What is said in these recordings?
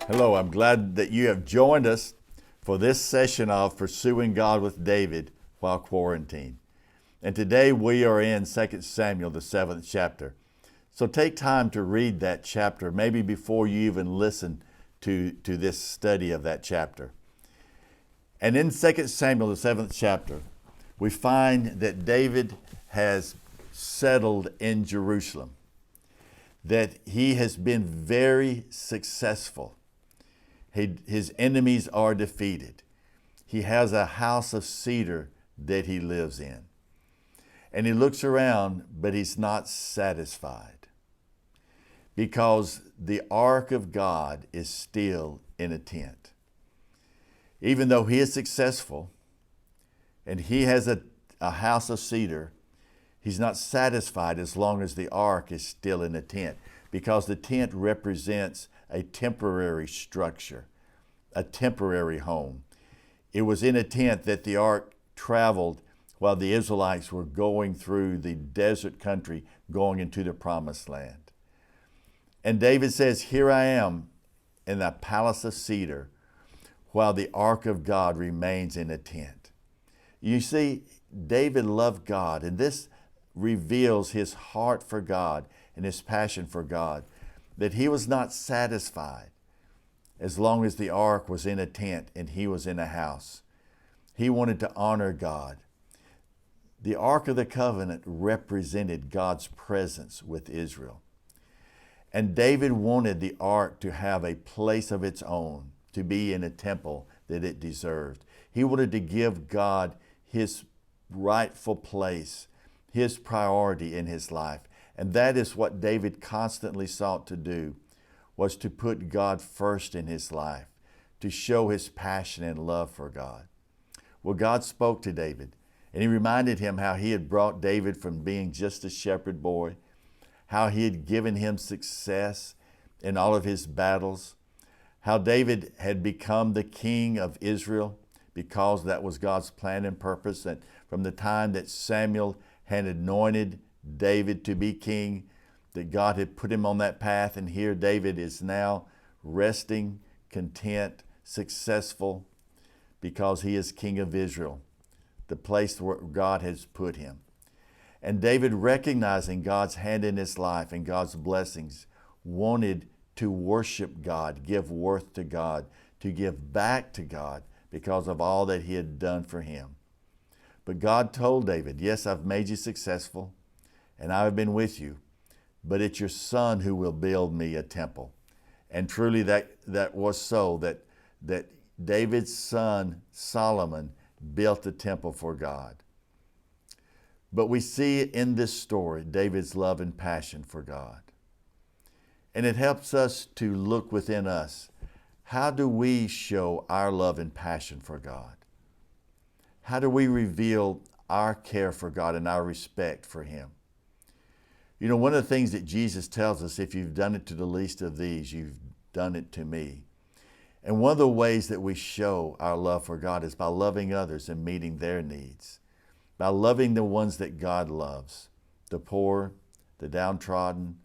Hello, I'm glad that you have joined us for this session of Pursuing God with David while quarantined. And today we are in 2 Samuel, the 7th chapter. So take time to read that chapter, maybe before you even listen to this study of that chapter. And in 2 Samuel, the 7th chapter, we find that David has settled in Jerusalem, that he has been very successful. His enemies are defeated. He has a house of cedar that he lives in. And he looks around, but he's not satisfied because the ark of God is still in a tent. Even though he is successful and he has a house of cedar, he's not satisfied as long as the ark is still in a tent, because the tent represents a temporary structure, a temporary home. It was in a tent that the ark traveled while the Israelites were going through the desert country, going into the promised land. And David says, "Here I am in the palace of cedar, while the ark of God remains in a tent." You see, David loved God, and this reveals his heart for God and his passion for God, that he was not satisfied as long as the ark was in a tent and he was in a house. He wanted to honor God. The Ark of the Covenant represented God's presence with Israel. And David wanted the ark to have a place of its own, to be in a temple that it deserved. He wanted to give God his rightful place, his priority in his life. And that is what David constantly sought to do, was to put God first in his life, to show his passion and love for God. Well, God spoke to David, and he reminded him how he had brought David from being just a shepherd boy, how he had given him success in all of his battles, how David had become the king of Israel because that was God's plan and purpose, that from the time that Samuel had anointed David to be king, that God had put him on that path, and here David is now resting, content, successful, because he is king of Israel, the place where God has put him. And David, recognizing God's hand in his life and God's blessings, wanted to worship God, give worth to God, to give back to God because of all that he had done for him. But God told David, "Yes, I've made you successful, and I have been with you, but it's your son who will build me a temple." And truly that was so, that David's son Solomon built a temple for God. But we see in this story David's love and passion for God. And it helps us to look within us. How do we show our love and passion for God? How do we reveal our care for God and our respect for him? You know, one of the things that Jesus tells us, if you've done it to the least of these, you've done it to me. And one of the ways that we show our love for God is by loving others and meeting their needs, by loving the ones that God loves, the poor, the downtrodden,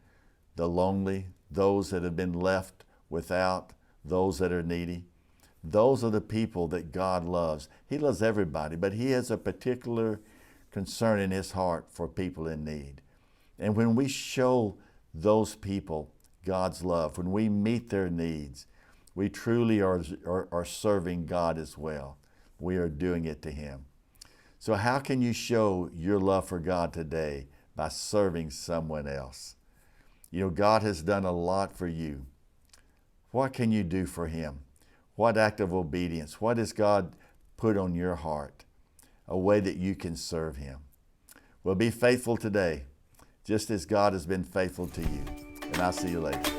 the lonely, those that have been left without, those that are needy. Those are the people that God loves. He loves everybody, but he has a particular concern in his heart for people in need. And when we show those people God's love, when we meet their needs, we truly are serving God as well. We are doing it to him. So how can you show your love for God today? By serving someone else. You know, God has done a lot for you. What can you do for him? What act of obedience? What has God put on your heart? A way that you can serve him. Well, be faithful today, just as God has been faithful to you. And I'll see you later.